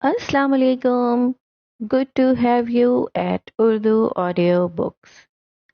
Assalamu alaikum. Good to have you at Urdu Audio Books.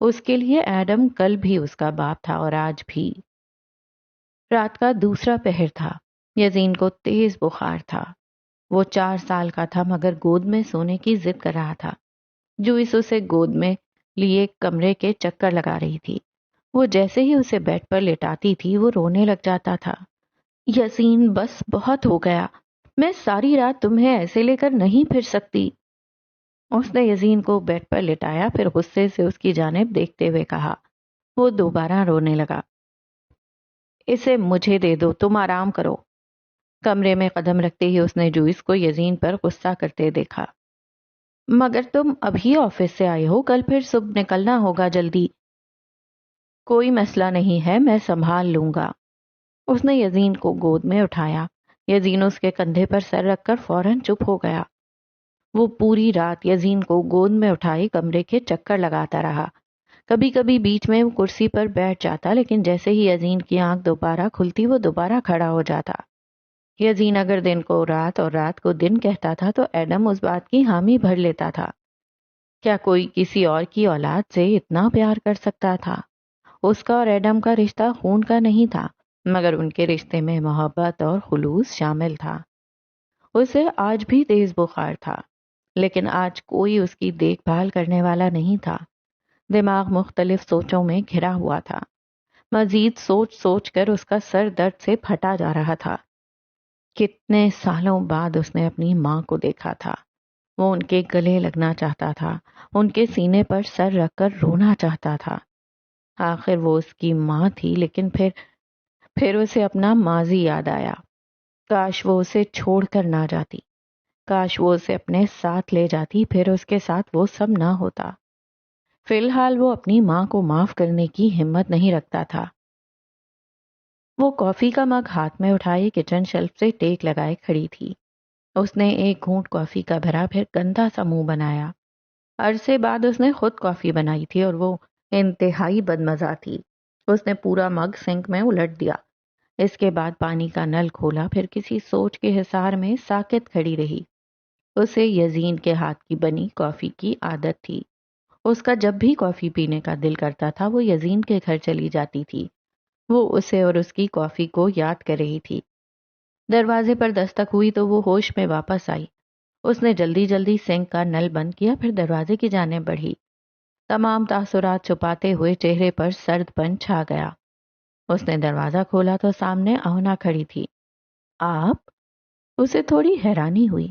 اس کے لیے Adam کل بھی اس کا باپ تھا اور آج بھی۔ رات کا دوسرا پہر تھا۔ یزین کو تیز بخار تھا۔ وہ 4 سال کا تھا مگر گود میں سونے کی ضد کر رہا تھا۔ جوئس اسے گود میں لیے کمرے کے چکر لگا رہی تھی۔ وہ جیسے ہی اسے بیڈ پر لٹاتی تھی وہ رونے لگ جاتا تھا۔ یزین بس بہت ہو گیا، میں ساری رات تمہیں ایسے لے کر نہیں پھر سکتی۔ اس نے یزین کو بیڈ پر لٹایا، پھر غصے سے اس کی جانب دیکھتے ہوئے کہا۔ وہ دوبارہ رونے لگا۔ اسے مجھے دے دو، تم آرام کرو۔ کمرے میں قدم رکھتے ہی اس نے جوئس کو یزین پر غصہ کرتے دیکھا۔ مگر تم ابھی آفس سے آئے ہو، کل پھر صبح نکلنا ہوگا جلدی۔ کوئی مسئلہ نہیں ہے، میں سنبھال لوں گا۔ اس نے یزین کو گود میں اٹھایا۔ یزین اس کے کندھے پر سر رکھ کر فوراً چپ ہو گیا۔ وہ پوری رات یزین کو گود میں اٹھائی کمرے کے چکر لگاتا رہا۔ کبھی کبھی بیچ میں وہ کرسی پر بیٹھ جاتا، لیکن جیسے ہی یزین کی آنکھ دوبارہ کھلتی وہ دوبارہ کھڑا ہو جاتا۔ یزین اگر دن کو رات اور رات کو دن کہتا تھا تو ایڈم اس بات کی حامی بھر لیتا تھا۔ کیا کوئی کسی اور کی اولاد سے اتنا پیار کر سکتا تھا؟ اس کا اور ایڈم کا رشتہ خون کا نہیں تھا، مگر ان کے رشتے میں محبت اور خلوص شامل تھا۔ اسے آج بھی تیز بخار تھا، لیکن آج کوئی اس کی دیکھ بھال کرنے والا نہیں تھا۔ دماغ مختلف سوچوں میں گھرا ہوا تھا۔ مزید سوچ سوچ کر اس کا سر درد سے پھٹا جا رہا تھا۔ کتنے سالوں بعد اس نے اپنی ماں کو دیکھا تھا۔ وہ ان کے گلے لگنا چاہتا تھا، ان کے سینے پر سر رکھ کر رونا چاہتا تھا۔ آخر وہ اس کی ماں تھی، لیکن پھر اسے اپنا ماضی یاد آیا۔ کاش وہ اسے چھوڑ کر نہ جاتی، کاش وہ اسے اپنے ساتھ لے جاتی، پھر اس کے ساتھ وہ سب نہ ہوتا۔ فی الحال وہ اپنی ماں کو معاف کرنے کی ہمت نہیں رکھتا تھا۔ وہ کافی کا مگ ہاتھ میں اٹھائے کچن شیلف سے ٹیک لگائے کھڑی تھی۔ اس نے ایک گھونٹ کافی کا بھرا، پھر گندا سا منہ بنایا۔ عرصے بعد اس نے خود کافی بنائی تھی اور وہ انتہائی بدمزہ تھی۔ اس نے پورا مگ سنک میں الٹ دیا۔ اس کے بعد پانی کا نل کھولا، پھر کسی سوچ کے حصار میں ساکت کھڑی رہی۔ اسے یزین کے ہاتھ کی بنی کافی کی عادت تھی۔ اس کا جب بھی کافی پینے کا دل کرتا تھا وہ یزین کے گھر چلی جاتی تھی۔ وہ اسے اور اس کی کافی کو یاد کر رہی تھی۔ دروازے پر دستک ہوئی تو وہ ہوش میں واپس آئی۔ اس نے جلدی جلدی سنک کا نل بند کیا، پھر دروازے کی جانب بڑھی۔ تمام تاثرات چھپاتے ہوئے چہرے پر سرد پن چھا گیا۔ اس نے دروازہ کھولا تو سامنے اونا کھڑی تھی۔ آپ؟ اسے تھوڑی حیرانی ہوئی۔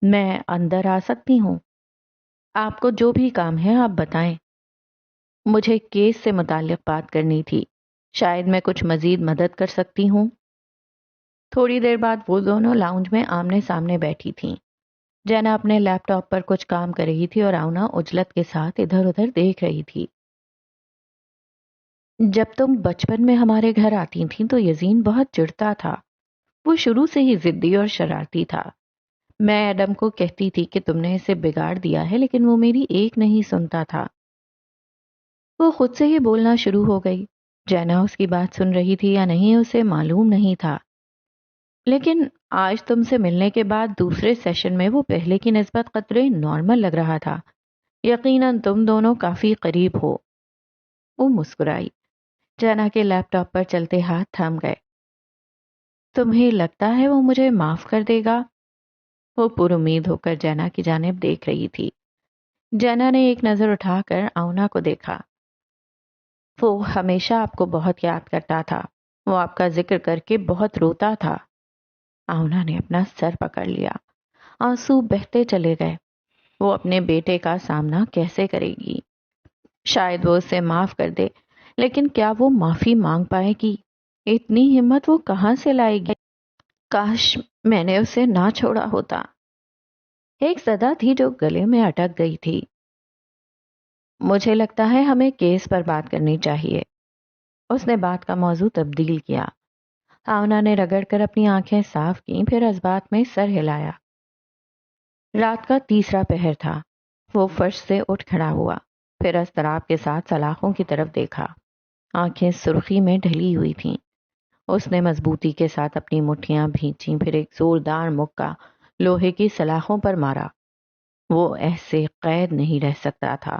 میں اندر آ سکتی ہوں؟ آپ کو جو بھی کام ہے آپ بتائیں۔ مجھے کیس سے متعلق بات کرنی تھی، شاید میں کچھ مزید مدد کر سکتی ہوں۔ تھوڑی دیر بعد وہ دونوں لاؤنج میں آمنے سامنے بیٹھی تھیں۔ جینا اپنے لیپ ٹاپ پر کچھ کام کر رہی تھی اور اونا عجلت کے ساتھ ادھر ادھر دیکھ رہی تھی۔ جب تم بچپن میں ہمارے گھر آتی تھیں تو یزین بہت چڑھتا تھا۔ وہ شروع سے ہی ضدی اور شرارتی تھا۔ میں ایڈم کو کہتی تھی کہ تم نے اسے بگاڑ دیا ہے، لیکن وہ میری ایک نہیں سنتا تھا۔ وہ خود سے ہی بولنا شروع ہو گئی۔ جینا اس کی بات سن رہی تھی یا نہیں اسے معلوم نہیں تھا، لیکن آج تم سے ملنے کے بعد دوسرے سیشن میں وہ پہلے کی نسبت قدرے نارمل لگ رہا تھا۔ یقیناً تم دونوں کافی قریب ہو۔ وہ مسکرائی۔ جینا کے لیپ ٹاپ پر چلتے ہاتھ تھم گئے۔ تمہیں لگتا ہے وہ مجھے معاف کر دے گا؟ وہ پر امید ہو کر جینا کی جانب دیکھ رہی تھی۔ جینا نے ایک نظر اٹھا کر اونا کو دیکھا۔ وہ ہمیشہ آپ کو بہت یاد کرتا تھا، وہ آپ کا ذکر کر کے بہت روتا تھا۔ اونا نے اپنا سر پکڑ لیا۔ آنسو بہتے چلے گئے۔ وہ اپنے بیٹے کا سامنا کیسے کرے گی؟ شاید وہ اسے معاف کر دے، لیکن کیا وہ معافی مانگ پائے گی؟ اتنی ہمت وہ کہاں سے لائے گی؟ کاش میں نے اسے نہ چھوڑا ہوتا۔ ایک صدا تھی جو گلے میں اٹک گئی تھی۔ مجھے لگتا ہے ہمیں کیس پر بات کرنی چاہیے۔ اس نے بات کا موضوع تبدیل کیا۔ اونا نے رگڑ کر اپنی آنکھیں صاف کیں، پھر اس بات میں سر ہلایا۔ رات کا تیسرا پہر تھا۔ وہ فرش سے اٹھ کھڑا ہوا، پھر اضطراب کے ساتھ سلاخوں کی طرف دیکھا۔ آنکھیں سرخی میں ڈھلی ہوئی تھیں۔ اس نے مضبوطی کے ساتھ اپنی مٹھیاں بھینچیں، پھر ایک زوردار مکہ لوہے کی سلاخوں پر مارا۔ وہ ایسے قید نہیں رہ سکتا تھا۔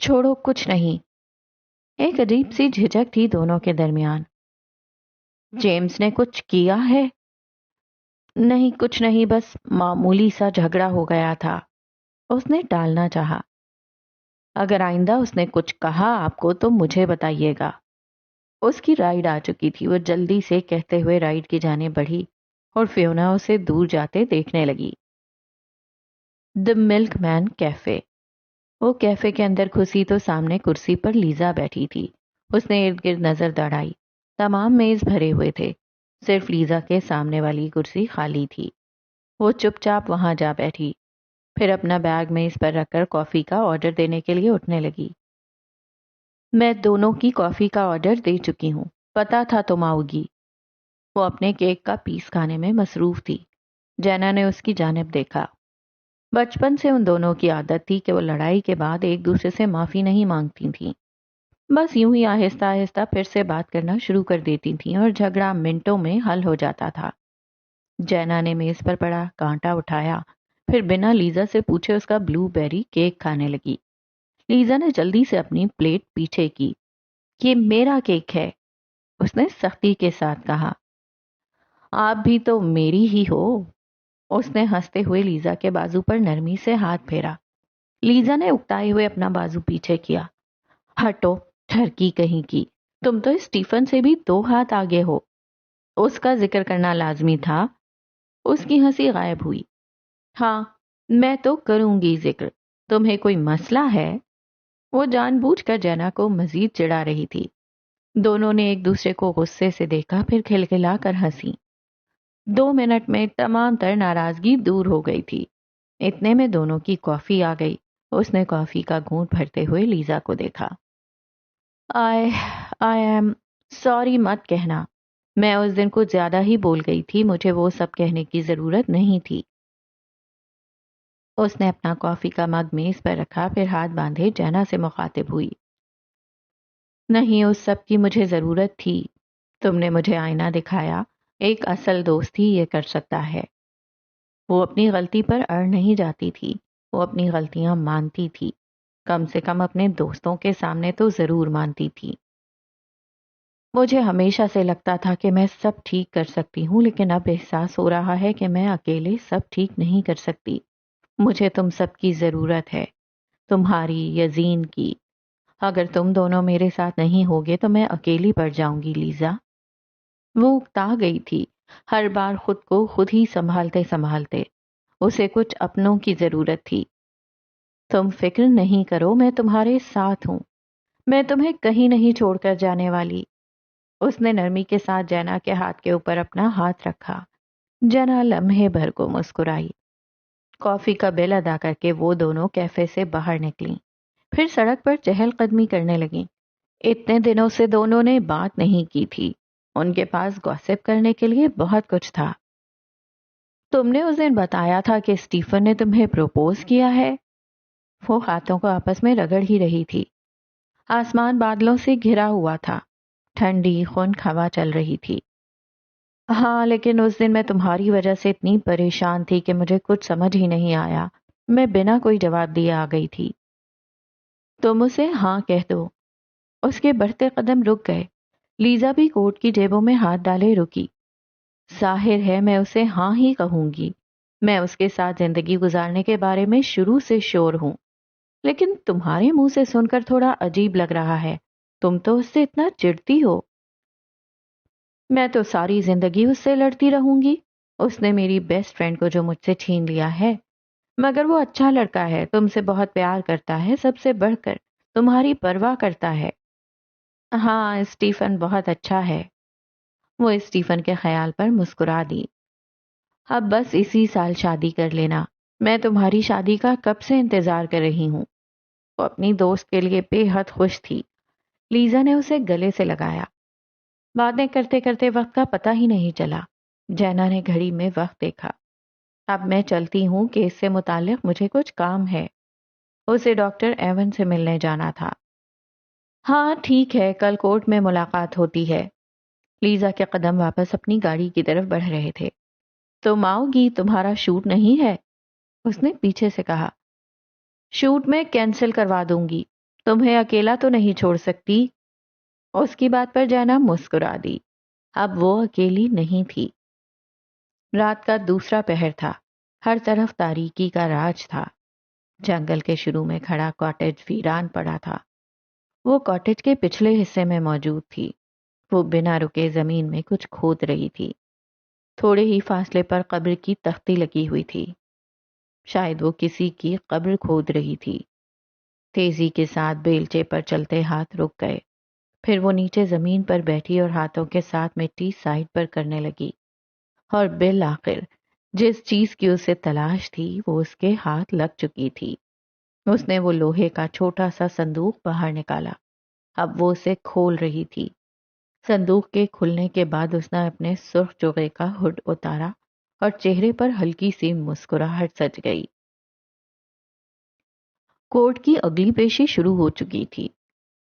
چھوڑو کچھ نہیں. ایک عجیب سی جھجک تھی دونوں کے درمیان. جیمز نے کچھ کیا ہے؟ نہیں کچھ نہیں، بس معمولی سا جھگڑا ہو گیا تھا. اس نے ٹالنا چاہا. اگر آئندہ اس نے کچھ کہا آپ کو تو مجھے بتائیے گا. اس کی رائڈ آ چکی تھی. وہ جلدی سے کہتے ہوئے رائڈ کی جانب بڑھی اور فیونا اسے دور جاتے دیکھنے لگی. دی ملک مین کیفے. وہ کیفے کے اندر گھسی تو سامنے کرسی پر لیزا بیٹھی تھی. اس نے ارد گرد نظر دوڑائی. تمام میز بھرے ہوئے تھے، صرف لیزا کے سامنے والی کرسی خالی تھی. وہ چپ چاپ وہاں جا بیٹھی، پھر اپنا بیگ میز پر رکھ کر کافی کا آرڈر دینے کے لیے اٹھنے لگی. میں دونوں کی کافی کا آرڈر دے چکی ہوں، پتا تھا تم آؤ گی. وہ اپنے کیک کا پیس کھانے میں مصروف تھی. جینا نے اس کی جانب دیکھا. بچپن سے ان دونوں کی عادت تھی کہ وہ لڑائی کے بعد ایک دوسرے سے معافی نہیں مانگتی تھیں. بس یوں ہی آہستہ آہستہ پھر سے بات کرنا شروع کر دیتی تھیں اور جھگڑا منٹوں میں حل ہو جاتا تھا. جینا نے میز پر پڑا کانٹا اٹھایا، پھر بنا لیزا سے پوچھے اس کا بلو بیری کیک کھانے لگی. لیزا نے جلدی سے اپنی پلیٹ پیچھے کی. یہ میرا کیک ہے، اس نے سختی کے ساتھ کہا. آپ بھی تو میری ہی ہو. اس نے ہنستے ہوئے لیزا کے بازو پر نرمی سے ہاتھ پھیرا. لیزا نے اکتائے ہوئے اپنا بازو پیچھے کیا. ہٹو ٹھرکی کہیں کی، تم تو اسٹیفن سے بھی 2 ہاتھ آگے ہو. اس کا ذکر کرنا لازمی تھا. اس کی ہنسی غائب ہوئی. ہاں میں تو کروں گی ذکر، تمہیں کوئی مسئلہ ہے؟ وہ جان بوجھ کر جینا کو مزید چڑھا رہی تھی. دونوں نے ایک دوسرے کو غصے سے دیکھا، پھر کھلکھلا کر ہنسی. 2 منٹ میں تمام تر ناراضگی دور ہو گئی تھی. اتنے میں دونوں کی کافی آ گئی. اس نے کافی کا گھونٹ بھرتے ہوئے لیزا کو دیکھا. آئی ایم سوری مت کہنا، میں اس دن کچھ زیادہ ہی بول گئی تھی، مجھے وہ سب کہنے کی ضرورت نہیں تھی. اس نے اپنا کافی کا مگ میز پر رکھا، پھر ہاتھ باندھے جینا سے مخاطب ہوئی. نہیں اس سب کی مجھے ضرورت تھی. تم نے مجھے آئینہ دکھایا، ایک اصل دوست ہی یہ کر سکتا ہے. وہ اپنی غلطی پر اڑ نہیں جاتی تھی، وہ اپنی غلطیاں مانتی تھی. کم سے کم اپنے دوستوں کے سامنے تو ضرور مانتی تھی. مجھے ہمیشہ سے لگتا تھا کہ میں سب ٹھیک کر سکتی ہوں، لیکن اب احساس ہو رہا ہے کہ میں اکیلے سب ٹھیک نہیں کر سکتی. مجھے تم سب کی ضرورت ہے، تمہاری یزین کی. اگر تم دونوں میرے ساتھ نہیں ہوگے تو میں اکیلی پڑ جاؤں گی لیزا. وہ اکتا گئی تھی، ہر بار خود کو خود ہی سنبھالتے سنبھالتے. اسے کچھ اپنوں کی ضرورت تھی. تم فکر نہیں کرو، میں تمہارے ساتھ ہوں، میں تمہیں کہیں نہیں چھوڑ کر جانے والی. اس نے نرمی کے ساتھ جینا کے ہاتھ کے اوپر اپنا ہاتھ رکھا. جینا لمحے بھر کو مسکرائی. کافی کا بل ادا کر کے وہ دونوں کیفے سے باہر نکلیں، پھر سڑک پر چہل قدمی کرنے لگیں. اتنے دنوں سے دونوں نے بات نہیں کی تھی. ان کے پاس گوسپ کرنے کے لیے بہت کچھ تھا. تم نے اس دن بتایا تھا کہ اسٹیفن نے تمہیں پروپوز کیا ہے. وہ ہاتھوں کو آپس میں رگڑ ہی رہی تھی. آسمان بادلوں سے گھرا ہوا تھا، ٹھنڈی خنک ہوا چل رہی تھی. ہاں لیکن اس دن میں تمہاری وجہ سے اتنی پریشان تھی کہ مجھے کچھ سمجھ ہی نہیں آیا. میں بنا کوئی جواب دیے آ گئی تھی. تم اسے ہاں کہہ دو. اس کے بڑھتے قدم رک گئے. لیزا بھی کوٹ کی جیبوں میں ہاتھ ڈالے رکی. ظاہر ہے میں اسے ہاں ہی کہوں گی. میں اس کے ساتھ زندگی گزارنے کے بارے میں شروع سے شور ہوں، لیکن تمہارے منہ سے سن کر تھوڑا عجیب لگ رہا ہے. تم تو اس سے اتنا چڑھتی ہو. میں تو ساری زندگی اس سے لڑتی رہوں گی. اس نے میری بیسٹ فرینڈ کو جو مجھ سے چھین لیا ہے. مگر وہ اچھا لڑکا ہے، تم سے بہت پیار کرتا ہے، سب سے بڑھ کر تمہاری پرواہ کرتا ہے. ہاں اسٹیفن بہت اچھا ہے. وہ اسٹیفن کے خیال پر مسکرا دی. اب بس اسی سال شادی کر لینا. میں تمہاری شادی کا کب سے انتظار کر رہی ہوں. وہ اپنی دوست کے لیے بے حد خوش تھی. لیزا نے اسے گلے سے لگایا. باتیں کرتے کرتے وقت کا پتہ ہی نہیں چلا. جینا نے گھڑی میں وقت دیکھا. اب میں چلتی ہوں کہ اس سے متعلق مجھے کچھ کام ہے. اسے ڈاکٹر ایون سے ملنے جانا تھا. ہاں ٹھیک ہے، کل کورٹ میں ملاقات ہوتی ہے. لیزا کے قدم واپس اپنی گاڑی کی طرف بڑھ رہے تھے. تم آؤ گی، تمہارا شوٹ نہیں ہے؟ اس نے پیچھے سے کہا. شوٹ میں کینسل کروا دوں گی. تمہیں اکیلا تو نہیں چھوڑ سکتی۔ اس کی بات پر جانا مسکرا دی۔ اب وہ اکیلی نہیں تھی۔ رات کا دوسرا پہر تھا، ہر طرف تاریکی کا راج تھا۔ جنگل کے شروع میں کھڑا کاٹیج ویران پڑا تھا۔ وہ کاٹیج کے پچھلے حصے میں موجود تھی۔ وہ بنا رکے زمین میں کچھ کھود رہی تھی۔ تھوڑے ہی فاصلے پر قبر کی تختی لگی ہوئی تھی۔ شاید وہ کسی کی قبر کھود رہی تھی۔ تیزی کے ساتھ بیلچے پر چلتے ہاتھ رک گئے۔ پھر وہ نیچے زمین پر بیٹھی اور ہاتھوں کے ساتھ مٹی سائڈ پر کرنے لگی، اور بالآخر جس چیز کی اسے تلاش تھی وہ اس کے ہاتھ لگ چکی تھی۔ اس نے وہ لوہے کا چھوٹا سا صندوق باہر نکالا۔ اب وہ اسے کھول رہی تھی۔ صندوق کے کھلنے کے بعد اس نے اپنے سرخ چوغے کا ہڈ اتارا اور چہرے پر ہلکی سی مسکراہٹ سج گئی۔ کورٹ کی اگلی پیشی شروع ہو چکی تھی۔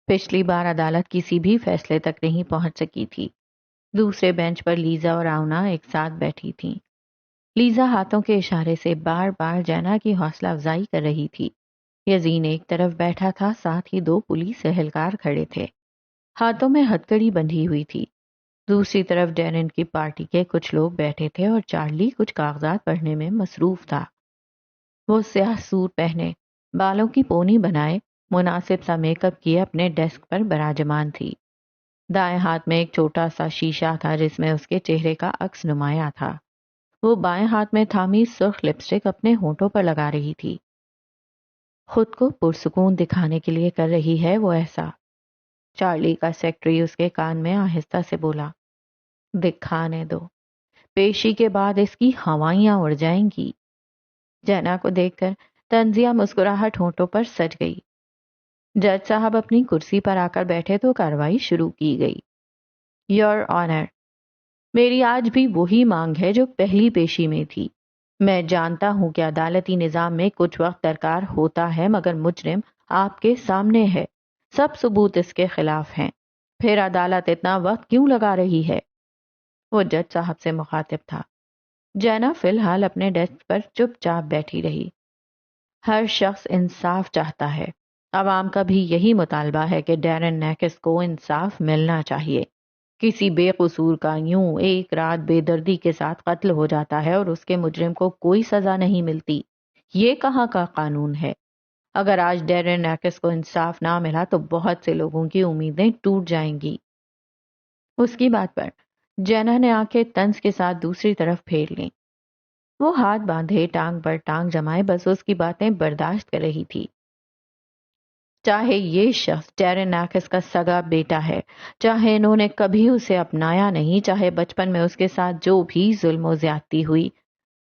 پچھلی بار عدالت کسی بھی فیصلے تک نہیں پہنچ سکی تھی۔ دوسرے بینچ پر لیزا اور آؤنا ایک ساتھ بیٹھی تھیں۔ لیزا ہاتھوں کے اشارے سے بار بار جینا کی حوصلہ افزائی کر رہی تھی۔ یزین ایک طرف بیٹھا تھا، ساتھ ہی 2 پولیس اہلکار کھڑے تھے۔ ہاتھوں میں ہتکڑی بندھی ہوئی تھی۔ دوسری طرف ڈیرن کی پارٹی کے کچھ لوگ بیٹھے تھے اور چارلی کچھ کاغذات پڑھنے میں مصروف تھا۔ وہ سیاہ سوٹ پہنے، بالوں کی پونی بنائے، مناسب سا میک اپ کیے اپنے ڈیسک پر براجمان تھی۔ دائیں ہاتھ میں ایک چھوٹا سا شیشہ تھا جس میں اس کے چہرے کا عکس نمایاں تھا۔ وہ بائیں ہاتھ میں تھامی سرخ لپسٹک اپنے ہونٹوں پر لگا رہی تھی۔ خود کو پرسکون دکھانے کے لیے کر رہی ہے وہ ایسا۔ چارلی کا سیکرٹری اس کے کان میں آہستہ سے بولا، دکھانے دو، پیشی کے بعد اس کی ہوائیاں اڑ جائیں گی۔ جینا کو دیکھ کر طنزیہ مسکراہٹ ہونٹوں پر سج گئی۔ جج صاحب اپنی کرسی پر آ کر بیٹھے تو کارروائی شروع کی گئی۔ یور آنر، میری آج بھی وہی مانگ ہے جو پہلی پیشی میں تھی۔ میں جانتا ہوں کہ عدالتی نظام میں کچھ وقت درکار ہوتا ہے، مگر مجرم آپ کے سامنے ہے، سب ثبوت اس کے خلاف ہیں، پھر عدالت اتنا وقت کیوں لگا رہی ہے؟ وہ جج صاحب سے مخاطب تھا۔ جینا فی الحال اپنے ڈیسک پر چپ چاپ بیٹھی رہی۔ ہر شخص انصاف چاہتا ہے۔ عوام کا بھی یہی مطالبہ ہے کہ ڈیرن نیکس کو انصاف ملنا چاہیے۔ کسی بے قصور کا یوں ایک رات بے دردی کے ساتھ قتل ہو جاتا ہے اور اس کے مجرم کو کوئی سزا نہیں ملتی۔ یہ کہاں کا قانون ہے؟ اگر آج ڈیرن نیکس کو انصاف نہ ملا تو بہت سے لوگوں کی امیدیں ٹوٹ جائیں گی۔ اس کی بات پر جینا نے آنکھیں طنز کے ساتھ دوسری طرف پھیر لیں۔ وہ ہاتھ باندھے ٹانگ پر ٹانگ جمائے بس اس کی باتیں برداشت کر رہی تھی۔ چاہے یہ شخص ڈیرن نیکس کا سگا بیٹا ہے، چاہے انہوں نے کبھی اسے اپنایا نہیں، چاہے بچپن میں اس کے ساتھ جو بھی ظلم و زیادتی ہوئی،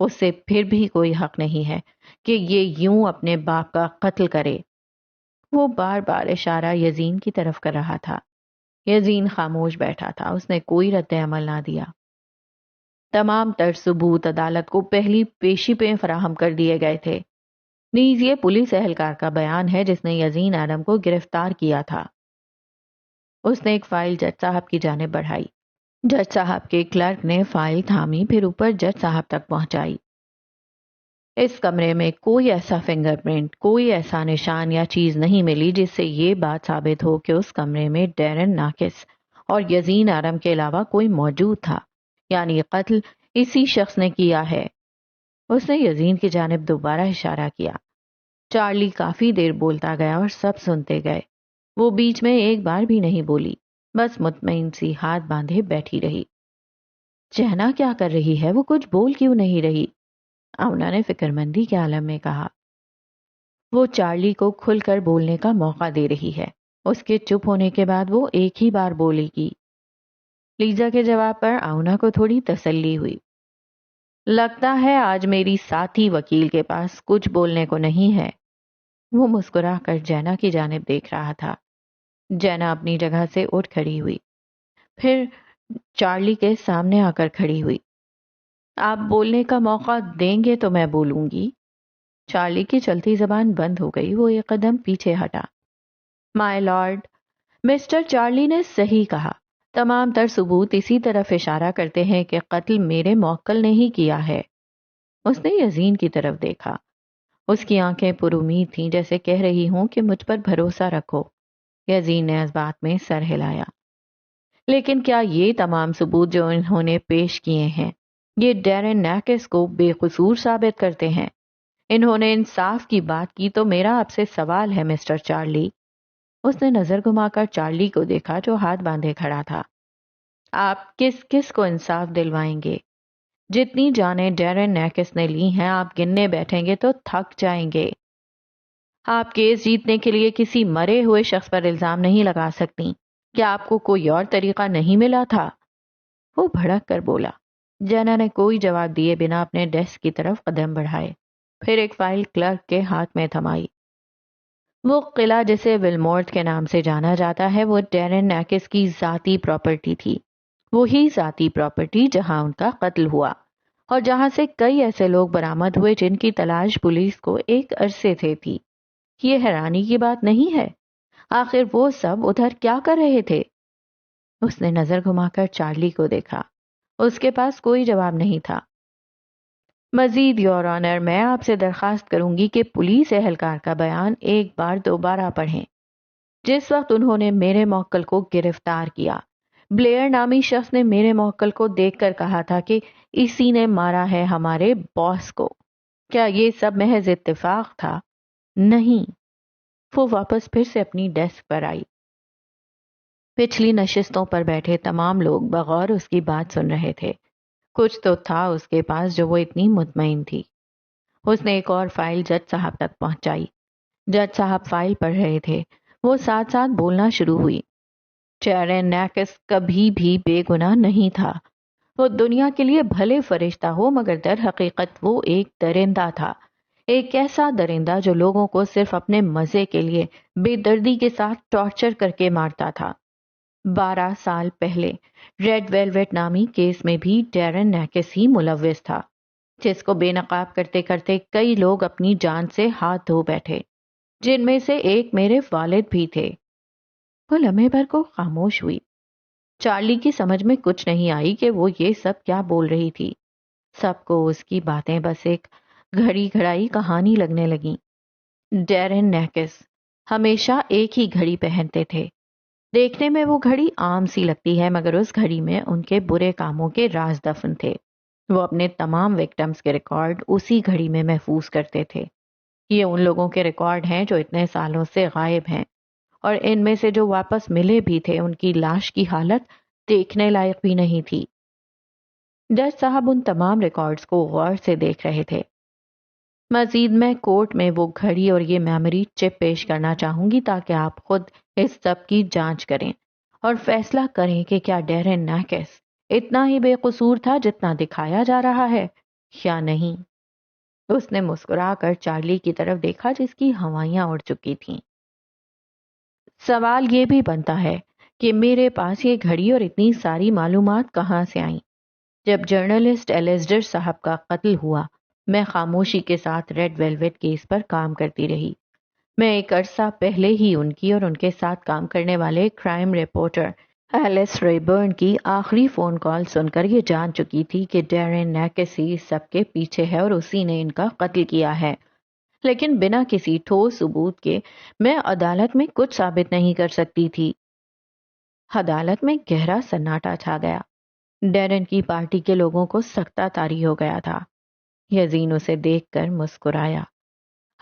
اس سے پھر بھی کوئی حق نہیں ہے کہ یہ یوں اپنے باپ کا قتل کرے۔ وہ بار بار اشارہ یزین کی طرف کر رہا تھا۔ یزین خاموش بیٹھا تھا، اس نے کوئی رد عمل نہ دیا۔ تمام تر ثبوت عدالت کو پہلی پیشی پہ فراہم کر دیے گئے تھے۔ نیز یہ پولیس اہلکار کا بیان ہے جس نے یزین ایڈم کو گرفتار کیا تھا۔ اس نے ایک فائل جج صاحب کی جانب بڑھائی۔ جج صاحب کے کلرک نے فائل تھامی، پھر اوپر جج صاحب تک پہنچائی۔ اس کمرے میں کوئی ایسا فنگر پرنٹ، کوئی ایسا نشان یا چیز نہیں ملی جس سے یہ بات ثابت ہو کہ اس کمرے میں ڈیرن نیکس اور یزین ایڈم کے علاوہ کوئی موجود تھا، یعنی قتل اسی شخص نے کیا ہے۔ اس نے یزین کی جانب دوبارہ اشارہ کیا۔ چارلی کافی دیر بولتا گیا اور سب سنتے گئے۔ وہ بیچ میں ایک بار بھی نہیں بولی، بس مطمئن سی ہاتھ باندھے بیٹھی رہی۔ جینا کیا کر رہی ہے؟ وہ کچھ بول کیوں نہیں رہی؟ آؤنا نے فکر مندی کے عالم میں کہا۔ وہ چارلی کو کھل کر بولنے کا موقع دے رہی ہے، اس کے چپ ہونے کے بعد وہ ایک ہی بار بولے گی۔ لیزا کے جواب پر آؤنا کو تھوڑی تسلی ہوئی۔ لگتا ہے آج میری ساتھی وکیل کے پاس کچھ بولنے کو نہیں ہے۔ وہ مسکرا کر جینا کی جانب دیکھ رہا تھا۔ جینا اپنی جگہ سے اٹھ کھڑی ہوئی، پھر چارلی کے سامنے آ کر کھڑی ہوئی۔ آپ بولنے کا موقع دیں گے تو میں بولوں گی۔ چارلی کی چلتی زبان بند ہو گئی، وہ ایک قدم پیچھے ہٹا۔ مائی لارڈ، مسٹر چارلی نے صحیح کہا، تمام تر ثبوت اسی طرف اشارہ کرتے ہیں کہ قتل میرے موکل نے ہی کیا ہے۔ اس نے یزین کی طرف دیکھا۔ اس کی آنکھیں پر امید تھیں، جیسے کہہ رہی ہوں کہ مجھ پر بھروسہ رکھو۔ یزین نے اس بات میں سر ہلایا۔ لیکن کیا یہ تمام ثبوت جو انہوں نے پیش کیے ہیں یہ ڈیرن نیکس کو بے قصور ثابت کرتے ہیں؟ انہوں نے انصاف کی بات کی تو میرا آپ سے سوال ہے مسٹر چارلی۔ اس نے نظر گھما کر چارلی کو دیکھا جو ہاتھ باندھے کھڑا تھا۔ آپ کس کس کو انصاف دلوائیں گے؟ جتنی جانیں ڈیرن نیکس نے لی ہیں آپ گننے بیٹھیں گے تو تھک جائیں گے۔ آپ کیس جیتنے کے لیے کسی مرے ہوئے شخص پر الزام نہیں لگا سکتی۔ کیا آپ کو کوئی اور طریقہ نہیں ملا تھا؟ وہ بھڑک کر بولا۔ جینا نے کوئی جواب دیے بنا اپنے ڈیسک کی طرف قدم بڑھائے، پھر ایک فائل کلرک کے ہاتھ میں تھمائی۔ وہ قلعہ جسے ولمورٹ کے نام سے جانا جاتا ہے وہ ڈیرن نیکس کی ذاتی پراپرٹی تھی، وہی ذاتی پراپرٹی جہاں ان کا قتل ہوا اور جہاں سے کئی ایسے لوگ برآمد ہوئے جن کی تلاش پولیس کو ایک عرصے سے تھی۔ یہ حیرانی کی بات نہیں ہے؟ آخر وہ سب ادھر کیا کر رہے تھے؟ اس نے نظر گھما کر چارلی کو دیکھا۔ اس کے پاس کوئی جواب نہیں تھا۔ مزید یور آنر، میں آپ سے درخواست کروں گی کہ پولیس اہلکار کا بیان ایک بار دوبارہ پڑھیں۔ جس وقت انہوں نے میرے موکل کو گرفتار کیا، بلیئر نامی شخص نے میرے موکل کو دیکھ کر کہا تھا کہ اسی نے مارا ہے ہمارے باس کو۔ کیا یہ سب محض اتفاق تھا؟ نہیں۔ وہ واپس پھر سے اپنی ڈیسک پر آئی۔ پچھلی نشستوں پر بیٹھے تمام لوگ بغور اس کی بات سن رہے تھے۔ کچھ تو تھا اس کے پاس جو وہ اتنی مطمئن تھی۔ اس نے ایک اور فائل جج صاحب تک پہنچائی۔ جج صاحب فائل پڑھ رہے تھے، وہ ساتھ ساتھ بولنا شروع ہوئی۔ ڈیرن نیکس کبھی بھی بے گناہ نہیں تھا۔ وہ دنیا کے لیے بھلے فرشتہ ہو مگر در حقیقت وہ ایک درندہ تھا، ایک ایسا درندہ جو لوگوں کو صرف اپنے مزے کے لیے بے دردی کے ساتھ ٹارچر کر کے مارتا تھا۔ 12 سال پہلے ریڈ ویلویٹ نامی کیس میں بھی ڈیرن نیکس ہی ملوث تھا، جس کو بے نقاب کرتے کرتے کئی لوگ اپنی جان سے ہاتھ دھو بیٹھے، جن میں سے ایک میرے والد بھی تھے۔ وہ لمحے بھر کو خاموش ہوئی۔ چارلی کی سمجھ میں کچھ نہیں آئی کہ وہ یہ سب کیا بول رہی تھی۔ سب کو اس کی باتیں بس ایک گھڑی گھڑائی کہانی لگنے لگیں۔ ڈیرن نیکس ہمیشہ ایک ہی گھڑی پہنتے تھے۔ دیکھنے میں وہ گھڑی عام سی لگتی ہے مگر اس گھڑی میں ان کے برے کاموں کے راز دفن تھے۔ وہ اپنے تمام وکٹمز کے ریکارڈ اسی گھڑی میں محفوظ کرتے تھے۔ یہ ان لوگوں کے ریکارڈ ہیں جو اتنے سالوں سے غائب ہیں، اور ان میں سے جو واپس ملے بھی تھے ان کی لاش کی حالت دیکھنے لائق بھی نہیں تھی۔ جج صاحب ان تمام ریکارڈز کو غور سے دیکھ رہے تھے۔ مزید میں کورٹ میں وہ گھڑی اور یہ میموری چپ پیش کرنا چاہوں گی تاکہ آپ خود اس سب کی جانچ کریں اور فیصلہ کریں کہ کیا ڈیرن نیکس اتنا ہی بے قصور تھا جتنا دکھایا جا رہا ہے یا نہیں۔ اس نے مسکرا کر چارلی کی طرف دیکھا جس کی ہوائیاں اڑ چکی تھیں۔ سوال یہ بھی بنتا ہے کہ میرے پاس یہ گھڑی اور اتنی ساری معلومات کہاں سے آئیں؟ جب جرنلسٹ ایلیزڈر صاحب کا قتل ہوا میں خاموشی کے ساتھ ریڈ ویلویٹ کیس پر کام کرتی رہی۔ میں ایک عرصہ پہلے ہی ان کی اور ان کے ساتھ کام کرنے والے کرائم رپورٹر ایلس ریبرن کی آخری فون کال سن کر یہ جان چکی تھی کہ ڈیرن نیکس ہی سب کے پیچھے ہے اور اسی نے ان کا قتل کیا ہے، لیکن بنا کسی ٹھوس ثبوت کے میں عدالت میں کچھ ثابت نہیں کر سکتی تھی۔ عدالت میں گہرا سناٹا چھا گیا۔ ڈیرن کی پارٹی کے لوگوں کو سکتہ طاری ہو گیا تھا۔ یزین اسے دیکھ کر مسکرایا۔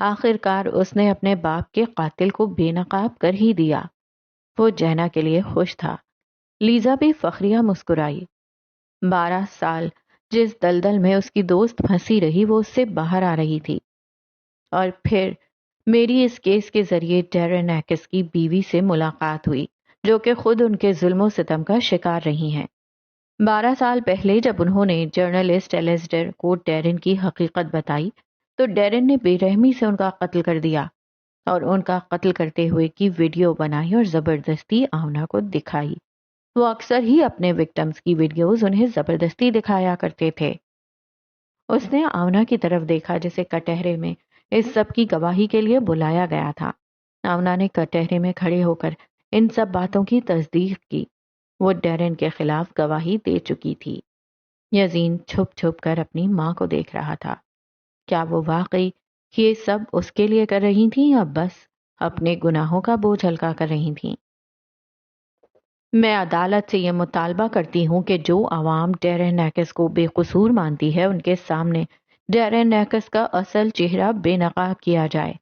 آخر کار اس نے اپنے باپ کے قاتل کو بے نقاب کر ہی دیا۔ وہ جینا کے لیے خوش تھا۔ لیزا بھی فخریہ مسکرائی۔ 12 سال جس دلدل میں اس کی دوست پھنسی رہی وہ اس سے باہر آ رہی تھی، اور پھر میری اس کیس کے ذریعے ڈیرن نیکس کی بیوی سے ملاقات ہوئی جو کہ خود ان کے ظلم و ستم کا شکار رہی ہیں۔ 12 سال پہلے جب انہوں نے جرنلسٹ ایلیزڈر کو ڈیرن کی حقیقت بتائی تو ڈیرن نے بے رحمی سے ان کا قتل کر دیا اور ان کا قتل کرتے ہوئے کی ویڈیو بنائی اور زبردستی آونا کو دکھائی۔ وہ اکثر ہی اپنے وکٹمز کی ویڈیوز انہیں زبردستی دکھایا کرتے تھے۔ اس نے آونا کی طرف دیکھا جسے کٹہرے میں اس سب کی گواہی کے لیے بلایا گیا تھا۔ آونا نے کٹہرے میں کھڑے ہو کر ان سب باتوں کی تصدیق کی۔ وہ ڈیرن کے خلاف گواہی دے چکی تھی۔ یزین چھپ چھپ کر اپنی ماں کو دیکھ رہا تھا۔ کیا وہ واقعی یہ سب اس کے لیے کر رہی تھیں یا بس اپنے گناہوں کا بوجھ ہلکا کر رہی تھیں؟ میں عدالت سے یہ مطالبہ کرتی ہوں کہ جو عوام ڈیرن نیکس کو بے قصور مانتی ہے ان کے سامنے ڈیرن نیکس کا اصل چہرہ بے نقاب کیا جائے۔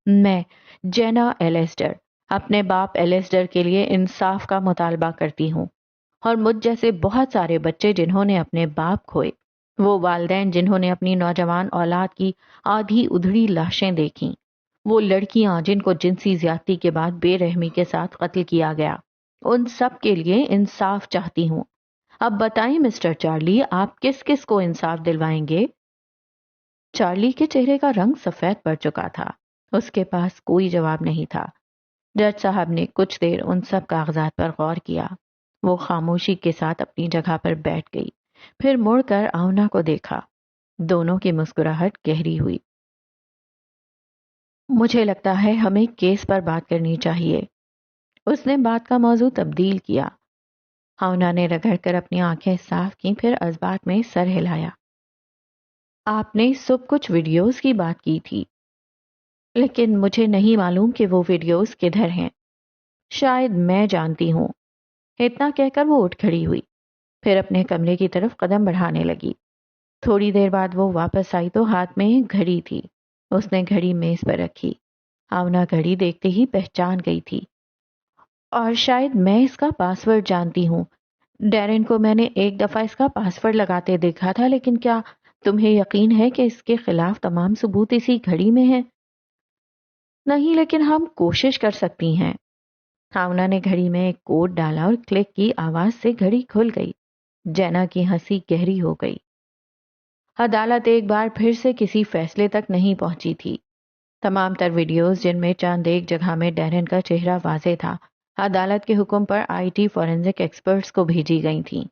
میں جینا ایلیسٹر اپنے باپ ایلیسٹر کے لیے انصاف کا مطالبہ کرتی ہوں، اور مجھ جیسے بہت سارے بچے جنہوں نے اپنے باپ کھوئے، وہ والدین جنہوں نے اپنی نوجوان اولاد کی آدھی ادھڑی لاشیں دیکھیں، وہ لڑکیاں جن کو جنسی زیادتی کے بعد بے رحمی کے ساتھ قتل کیا گیا، ان سب کے لیے انصاف چاہتی ہوں۔ اب بتائیں مسٹر چارلی، آپ کس کس کو انصاف دلوائیں گے؟ چارلی کے چہرے کا رنگ سفید پڑ چکا تھا، اس کے پاس کوئی جواب نہیں تھا۔ جج صاحب نے کچھ دیر ان سب کاغذات پر غور کیا، وہ خاموشی کے ساتھ اپنی جگہ پر بیٹھ گئی، پھر مڑ کر آونا کو دیکھا۔ دونوں کی مسکراہٹ گہری ہوئی۔ مجھے لگتا ہے ہمیں کیس پر بات کرنی چاہیے۔ اس نے بات کا موضوع تبدیل کیا۔ آونا نے رگڑ کر اپنی آنکھیں صاف کی، پھر اذبات میں سر ہلایا۔ آپ نے سب کچھ ویڈیوز کی بات کی تھی، لیکن مجھے نہیں معلوم کہ وہ ویڈیوز کدھر ہیں۔ شاید میں جانتی ہوں۔ اتنا کہہ کر وہ اٹھ کھڑی ہوئی، پھر اپنے کمرے کی طرف قدم بڑھانے لگی۔ تھوڑی دیر بعد وہ واپس آئی تو ہاتھ میں ایک گھڑی تھی۔ اس نے گھڑی میز پر رکھی۔ آونا گھڑی دیکھتے ہی پہچان گئی تھی۔ اور شاید میں اس کا پاس ورڈ جانتی ہوں۔ ڈیرن کو میں نے ایک دفعہ اس کا پاس ورڈ لگاتے دیکھا تھا، لیکن کیا تمہیں یقین ہے کہ اس کے خلاف تمام ثبوت اسی گھڑی میں ہیں؟ نہیں، لیکن ہم کوشش کر سکتی ہیں۔ آونا نے گھڑی میں ایک کوڈ ڈالا اور کلک کی آواز سے گھڑی کھل گئی۔ جینا کی ہنسی گہری ہو گئی۔ عدالت ایک بار پھر سے کسی فیصلے تک نہیں پہنچی تھی۔ تمام تر ویڈیوز، جن میں چند ایک جگہ میں ڈیرن کا چہرہ واضح تھا، عدالت کے حکم پر IT فورینزک ایکسپرٹس کو بھیجی گئی تھیں،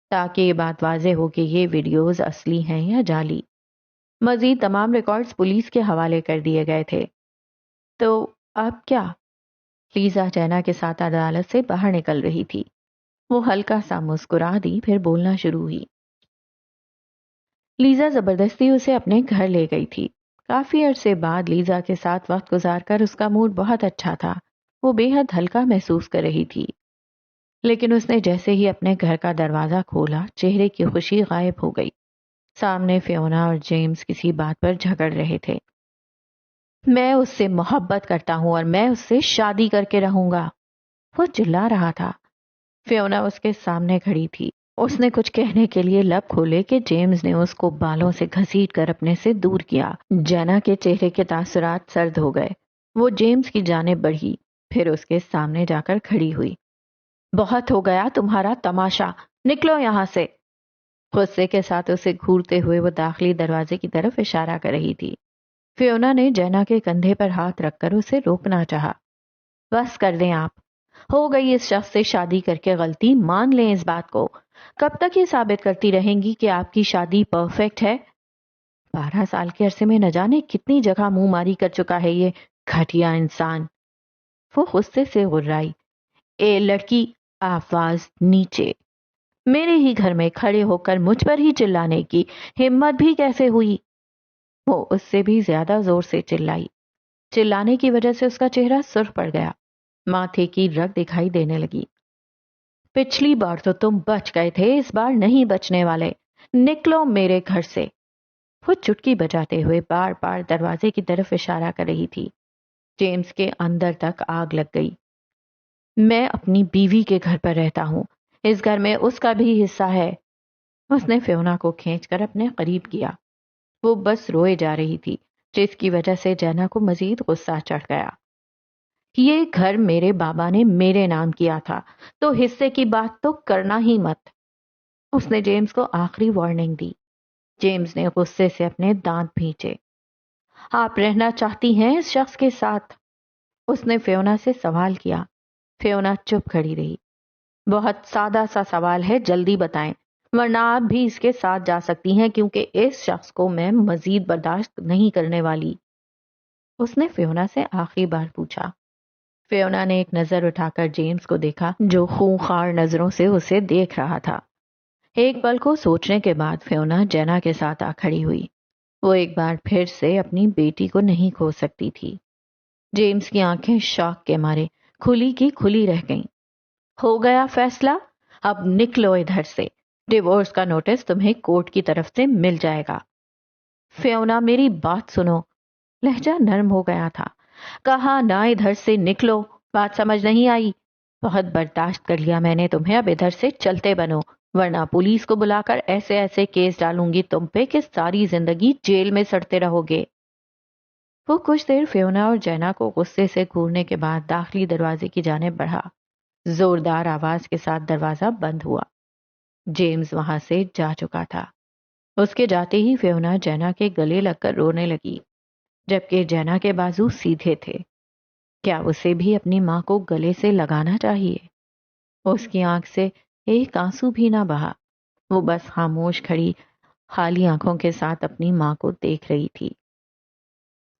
تاکہ یہ بات واضح ہو کہ یہ ویڈیوز اصلی ہیں یا جعلی۔ مزید تمام ریکارڈز پولیس کے حوالے کر دیے گئے تھے۔ تو اب کیا؟ لیزا جینا کے ساتھ عدالت سے باہر نکل رہی تھی۔ وہ ہلکا سا مسکرا دی، پھر بولنا شروع ہوئی۔ لیزا زبردستی اسے اپنے گھر لے گئی تھی۔ کافی عرصے بعد لیزا کے ساتھ وقت گزار کر اس کا موڈ بہت اچھا تھا۔ وہ بے حد ہلکا محسوس کر رہی تھی۔ لیکن اس نے جیسے ہی اپنے گھر کا دروازہ کھولا، چہرے کی خوشی غائب ہو گئی۔ سامنے فیونا اور جیمز کسی بات پر جھگڑ رہے تھے۔ میں اس سے محبت کرتا ہوں اور میں اس سے شادی کر کے رہوں گا، وہ چلا رہا تھا۔ فیونا اس کے سامنے کھڑی تھی۔ اس نے کچھ کہنے کے لیے لب کھولے کہ جیمز نے اس کو بالوں سے گھسیٹ کر اپنے سے دور کیا۔ جینا کے چہرے کے تاثرات سرد ہو گئے۔ وہ جیمز کی جانب بڑھی، پھر اس کے سامنے جا کر کھڑی ہوئی۔ بہت ہو گیا تمہارا تماشا، نکلو یہاں سے۔ غصے کے ساتھ اسے گھورتے ہوئے وہ داخلی دروازے کی طرف اشارہ کر رہی تھی۔ فیونا نے جینا کے کندھے پر ہاتھ رکھ کر اسے روکنا چاہا۔ بس کر دیں آپ، ہو گئی اس شخص سے شادی کر کے غلطی، مان لیں اس بات کو۔ کب تک یہ ثابت کرتی رہیں گی کہ آپ کی شادی پرفیکٹ ہے؟ 12 سال کے عرصے میں نہ جانے کتنی جگہ منہ ماری کر چکا ہے یہ گھٹیا انسان۔ وہ غصے سے غرائی۔ اے لڑکی، آواز نیچے۔ میرے ہی گھر میں کھڑے ہو کر مجھ پر ہی چلانے کی ہمت بھی کیسے ہوئی؟ وہ اس سے بھی زیادہ زور سے چلائی۔ چلانے کی وجہ سے اس کا چہرہ سرخ پڑ گیا، ماتھے کی رگ دکھائی دینے لگی۔ پچھلی بار تو تم بچ گئے تھے، اس بار نہیں بچنے والے، نکلو میرے گھر سے۔ وہ چٹکی بجاتے ہوئے بار بار دروازے کی طرف اشارہ کر رہی تھی۔ جیمز کے اندر تک آگ لگ گئی۔ میں اپنی بیوی کے گھر پر رہتا ہوں، اس گھر میں اس کا بھی حصہ ہے۔ اس نے فیونا کو کھینچ کر اپنے قریب کیا۔ وہ بس روئے جا رہی تھی، جس کی وجہ سے جینا کو مزید غصہ چڑھ گیا۔ یہ گھر میرے بابا نے میرے نام کیا تھا، تو حصے کی بات تو کرنا ہی مت۔ اس نے جیمز کو آخری وارننگ دی۔ جیمز نے غصے سے اپنے دانت بھینچے۔ آپ رہنا چاہتی ہیں اس شخص کے ساتھ؟ اس نے فیونا سے سوال کیا۔ فیونا چپ کھڑی رہی۔ بہت سادہ سا سوال ہے، جلدی بتائیں، ورنہ آپ بھی اس کے ساتھ جا سکتی ہیں، کیونکہ اس شخص کو میں مزید برداشت نہیں کرنے والی۔ اس نے فیونا سے آخری بار پوچھا۔ فیونا نے ایک نظر اٹھا کر جیمز کو دیکھا، جو خونخوار نظروں سے اسے دیکھ رہا تھا۔ ایک پل کو سوچنے کے بعد فیونا جینا کے ساتھ آ کھڑی ہوئی۔ وہ ایک بار پھر سے اپنی بیٹی کو نہیں کھو سکتی تھی۔ جیمز کی آنکھیں شوق کے مارے کھلی کی کھلی رہ گئیں۔ ہو گیا فیصلہ، اب نکلو ادھر سے، ڈیورس کا نوٹس تمہیں کورٹ کی طرف سے مل جائے گا۔ فیونا میری بات سنو، لہجہ نرم ہو گیا تھا۔ کہا نہ ادھر سے نکلو، بات سمجھ نہیں آئی؟ بہت برداشت کر لیا میں نے تمہیں، اب ادھر سے چلتے بنو، ورنہ پولیس کو بلا کر ایسے ایسے کیس ڈالوں گی تم پہ کہ ساری زندگی جیل میں سڑتے رہو گے۔ وہ کچھ دیر فیونا اور جینا کو غصے سے گھورنے کے بعد داخلی دروازے کی جانب بڑھا۔ زوردار آواز کے ساتھ دروازہ بند ہوا۔ جیمز وہاں سے جا چکا تھا۔ اس کے جاتے ہی فیونا جینا کے گلے لگ کر رونے لگی، جبکہ جینا کے بازو سیدھے تھے۔ کیا اسے بھی اپنی ماں کو گلے سے لگانا چاہیے؟ اس کی آنکھ سے ایک آنسو بھی نہ بہا۔ وہ بس خاموش کھڑی خالی آنکھوں کے ساتھ اپنی ماں کو دیکھ رہی تھی۔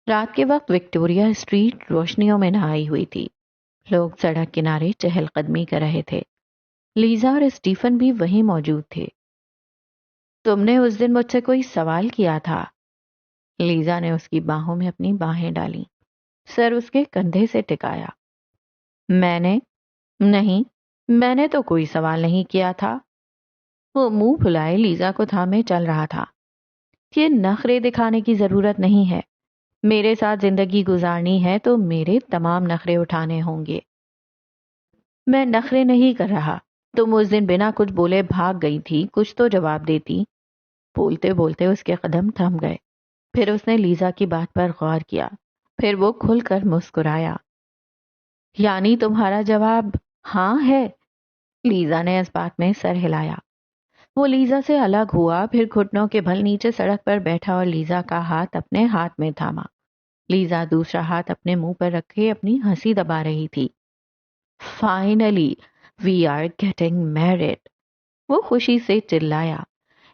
رات کے وقت وکٹوریا اسٹریٹ روشنیوں میں نہائی ہوئی تھی۔ لوگ سڑک کنارے چہل قدمی کر رہے تھے۔ لیزا اور اسٹیفن بھی وہیں موجود تھے۔ تم نے اس دن مجھ سے کوئی سوال کیا تھا؟ لیزا نے اس کی باہوں میں اپنی باہیں ڈالیں، سر اس کے کندھے سے ٹکایا۔ میں نے؟ نہیں، میں نے تو کوئی سوال نہیں کیا تھا۔ وہ منہ پھلائے لیزا کو تھامے چل رہا تھا۔ یہ نخرے دکھانے کی ضرورت نہیں ہے۔ میرے ساتھ زندگی گزارنی ہے تو میرے تمام نخرے اٹھانے ہوں گے۔ میں نخرے نہیں کر رہا۔ تم اس دن بنا کچھ بولے بھاگ گئی تھی، کچھ تو جواب دیتی۔ بولتے بولتے اس کے قدم تھم گئے۔ پھر اس نے لیزا کی بات پر غور کیا، پھر وہ کھل کر مسکرایا۔ یعنی تمہارا جواب ہاں ہے؟ لیزا نے اس بات میں سر ہلایا۔ وہ لیزا سے الگ ہوا، پھر گھٹنوں کے بھل نیچے سڑک پر بیٹھا اور لیزا کا ہاتھ اپنے ہاتھ میں تھاما۔ لیزا دوسرا ہاتھ اپنے منہ پر رکھے اپنی ہنسی دبا رہی تھی۔ Finally we are getting married, وہ خوشی سے چلایا۔